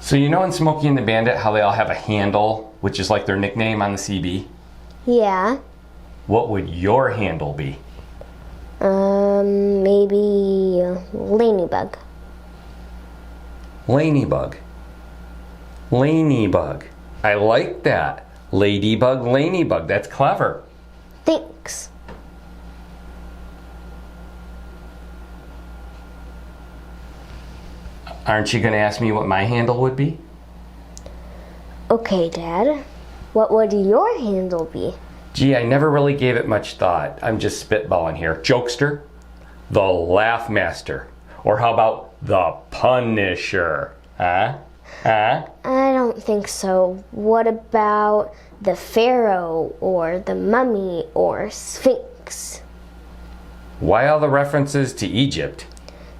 So you know in Smokey and the Bandit how they all have a handle, which is like their nickname on the CB? Yeah. What would your handle be? Maybe Lanybug. Lanybug. Lanybug. I like that. Ladybug, Lanybug. That's clever. Thanks. Aren't you going to ask me what my handle would be? Okay, Dad. What would your handle be? Gee, I never really gave it much thought. I'm just spitballing here. Jokester, the Laugh Master, or how about the Punisher? Huh? I don't think so. What about the Pharaoh, or the Mummy, or Sphinx? Why all the references to Egypt?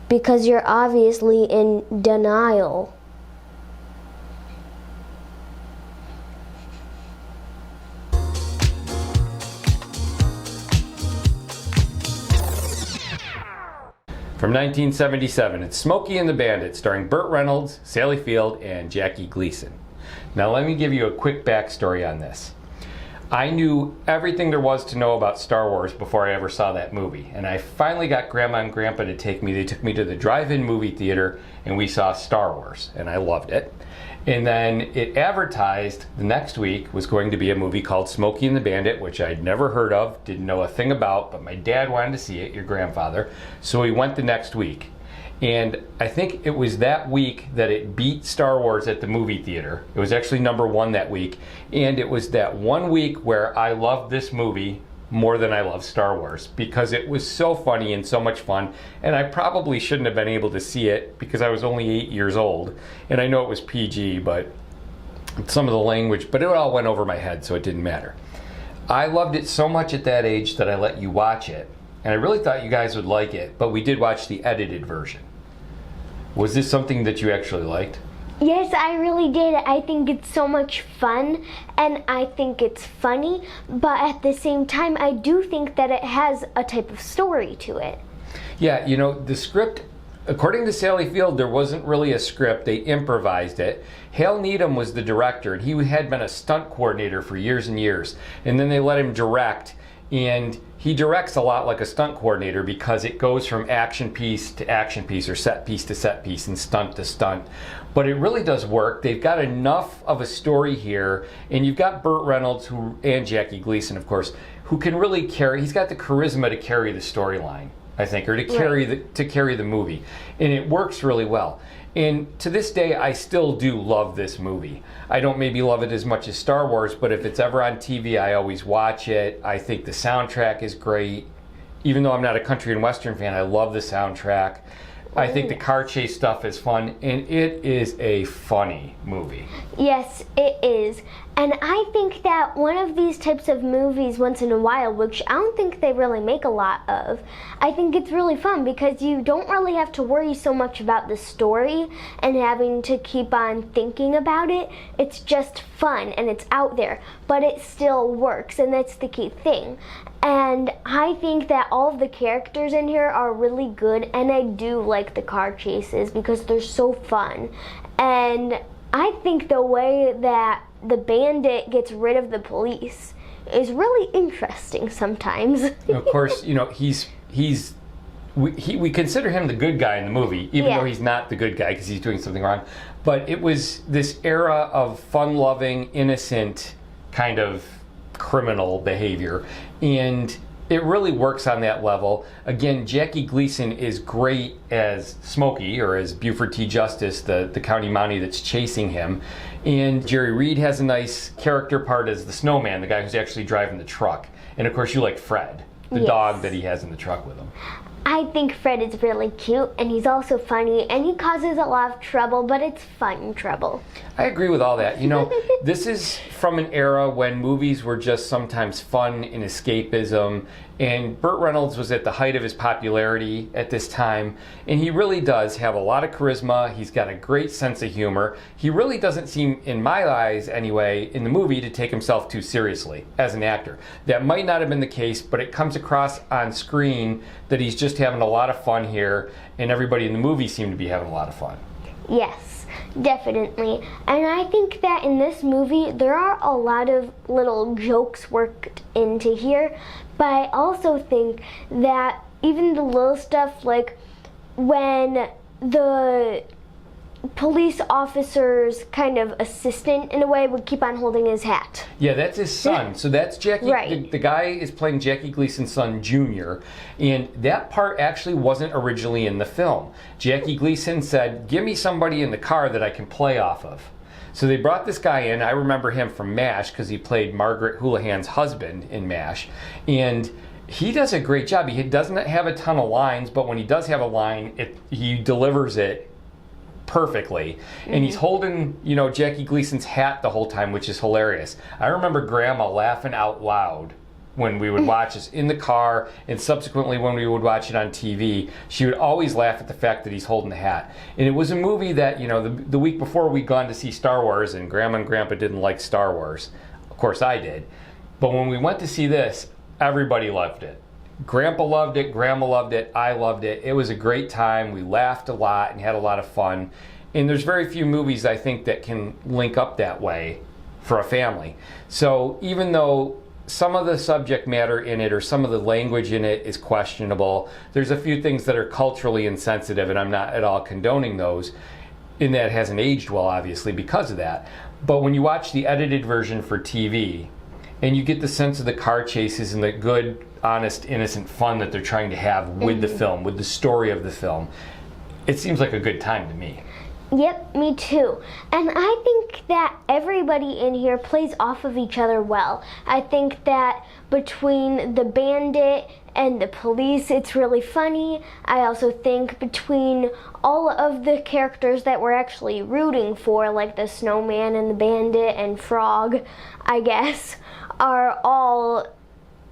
Because you're obviously in denial. From 1977, it's Smokey and the Bandit, starring Burt Reynolds, Sally Field, and Jackie Gleason. Now let me give you a quick backstory on this. I knew everything there was to know about Star Wars before I ever saw that movie, and I finally got Grandma and Grandpa to take me. They took me to the drive-in movie theater, and we saw Star Wars, and I loved it. And then it advertised the next week was going to be a movie called Smokey and the Bandit, which I'd never heard of, didn't know a thing about, but my dad wanted to see it, your grandfather, so we went the next week. And I think it was that week that it beat Star Wars at the movie theater. It was actually #1 that week, and it was that one week where I loved this movie more than I love Star Wars because it was so funny and so much fun, and I probably shouldn't have been able to see it because I was only 8 years old, and I know it was PG, but some of the language, but it all went over my head, so it didn't matter. I loved it so much at that age that I let you watch it, and I really thought you guys would like it, but we did watch the edited version. Was this something that you actually liked? Yes, I really did. I think it's so much fun, and I think it's funny, but at the same time, I do think that it has a type of story to it. Yeah, you know, the script, according to Sally Field, there wasn't really a script. They improvised it. Hal Needham was the director, and he had been a stunt coordinator for years and years, and then they let him direct, and he directs a lot like a stunt coordinator because it goes from action piece to action piece or set piece to set piece and stunt to stunt. But it really does work. They've got enough of a story here, and you've got Burt Reynolds and Jackie Gleason, of course, who can really carry. He's got the charisma to carry the storyline, I think, or to carry the movie, and it works really well. And to this day, I still do love this movie. I don't maybe love it as much as Star Wars, but if it's ever on TV, I always watch it. I think the soundtrack is great. Even though I'm not a country and western fan, I love the soundtrack. I think the car chase stuff is fun, and it is a funny movie. Yes, it is. And I think that one of these types of movies once in a while, which I don't think they really make a lot of, I think it's really fun because you don't really have to worry so much about the story and having to keep on thinking about it. It's just fun and it's out there, but it still works, and that's the key thing. And I think that all of the characters in here are really good, and I do like the car chases because they're so fun. And I think the way that the Bandit gets rid of the police is really interesting sometimes. Of course, you know, we consider him the good guy in the movie, even though he's not the good guy because he's doing something wrong. But it was this era of fun-loving, innocent kind of criminal behavior, and it really works on that level. Again, Jackie Gleason is great as Smokey, or as Buford T. Justice, the county mountie that's chasing him. And Jerry Reed has a nice character part as the snowman, the guy who's actually driving the truck. And of course you like Fred, the dog that he has in the truck with him. I think Fred is really cute, and he's also funny, and he causes a lot of trouble, but it's fun trouble. I agree with all that. You know, this is from an era when movies were just sometimes fun and escapism, and Burt Reynolds was at the height of his popularity at this time, and he really does have a lot of charisma. He's got a great sense of humor. He really doesn't seem, in my eyes anyway, in the movie to take himself too seriously as an actor. That might not have been the case, but it comes across on screen that he's just having a lot of fun here, and everybody in the movie seemed to be having a lot of fun. Yes, definitely. And I think that in this movie, there are a lot of little jokes worked into here, but I also think that even the little stuff, like when the police officer's kind of assistant, in a way, would keep on holding his hat. Yeah, that's his son. So that's Jackie. Right. The guy is playing Jackie Gleason's son, Junior, and that part actually wasn't originally in the film. Jackie Gleason said, "Give me somebody in the car that I can play off of." So they brought this guy in. I remember him from MASH because he played Margaret Houlihan's husband in MASH, and he does a great job. He doesn't have a ton of lines, but when he does have a line, he delivers it perfectly. And he's holding, Jackie Gleason's hat the whole time, which is hilarious. I remember Grandma laughing out loud when we would watch this in the car, and subsequently when we would watch it on TV. She would always laugh at the fact that he's holding the hat. And it was a movie that, the week before we'd gone to see Star Wars, and Grandma and Grandpa didn't like Star Wars. Of course I did. But when we went to see this, everybody loved it. Grandpa loved it, Grandma loved it, I loved it. It was a great time. We laughed a lot and had a lot of fun. And there's very few movies, I think, that can link up that way for a family. So even though some of the subject matter in it or some of the language in it is questionable, there's a few things that are culturally insensitive, and I'm not at all condoning those. And that hasn't aged well, obviously, because of that. But when you watch the edited version for TV, and you get the sense of the car chases and the good, honest, innocent fun that they're trying to have with the film, with the story of the film, it seems like a good time to me. Yep, me too. And I think that everybody in here plays off of each other well. I think that between the bandit and the police, it's really funny. I also think between all of the characters that we're actually rooting for, like the snowman and the bandit and Frog, I guess, are all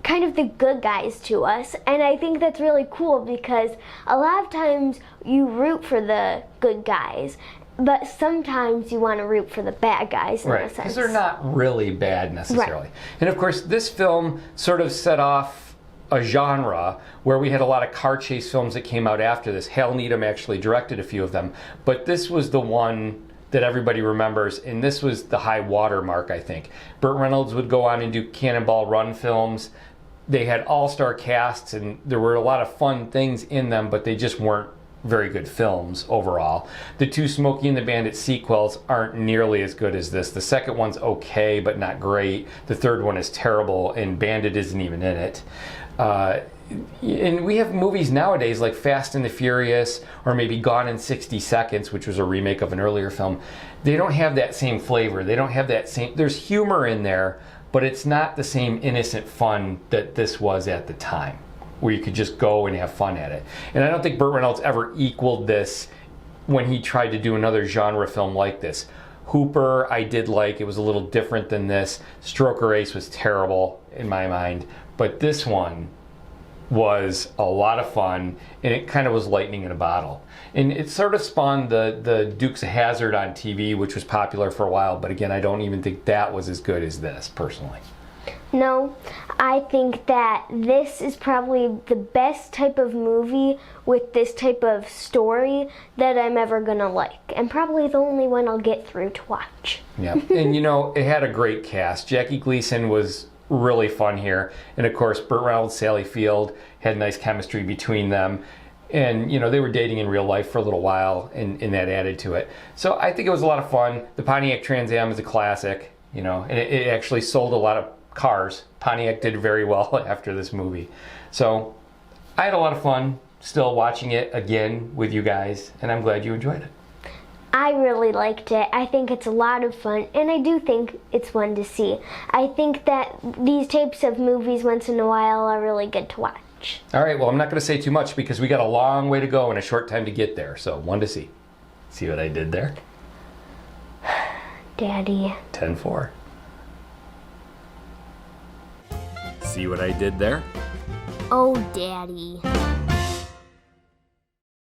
kind of the good guys to us. And I think that's really cool because a lot of times you root for the good guys, but sometimes you want to root for the bad guys in a sense. Because they're not really bad necessarily. Right. And of course this film sort of set off a genre where we had a lot of car chase films that came out after this. Hal Needham actually directed a few of them, but this was the one that everybody remembers, and this was the high water mark, I think. Burt Reynolds would go on and do Cannonball Run films. They had all-star casts, and there were a lot of fun things in them, but they just weren't very good films overall. The two Smokey and the Bandit sequels aren't nearly as good as this. The second one's okay, but not great. The third one is terrible, and Bandit isn't even in it. And we have movies nowadays like Fast and the Furious, or maybe Gone in 60 Seconds, which was a remake of an earlier film. They don't have that same flavor. They don't have that same... There's humor in there, but it's not the same innocent fun that this was at the time, where you could just go and have fun at it. And I don't think Burt Reynolds ever equaled this when he tried to do another genre film like this. Hooper, I did like. It was a little different than this. Stroker Ace was terrible in my mind. But this one was a lot of fun, and it kind of was lightning in a bottle. And it sort of spawned the Dukes of Hazzard on TV, which was popular for a while, but again, I don't even think that was as good as this, personally. No, I think that this is probably the best type of movie with this type of story that I'm ever gonna like, and probably the only one I'll get through to watch. Yeah, and it had a great cast. Jackie Gleason was really fun here, and of course Burt Reynolds, Sally Field had nice chemistry between them, and they were dating in real life for a little while, and that added to it. So I think it was a lot of fun. The Pontiac Trans Am is a classic, and it actually sold a lot of cars. Pontiac did very well after this movie. So I had a lot of fun still watching it again with you guys, and I'm glad you enjoyed it. I really liked it. I think it's a lot of fun, and I do think it's one to see. I think that these types of movies once in a while are really good to watch. All right, well, I'm not going to say too much because we got a long way to go and a short time to get there, so one to see. See what I did there? Daddy. 10-4. See what I did there? Oh, Daddy.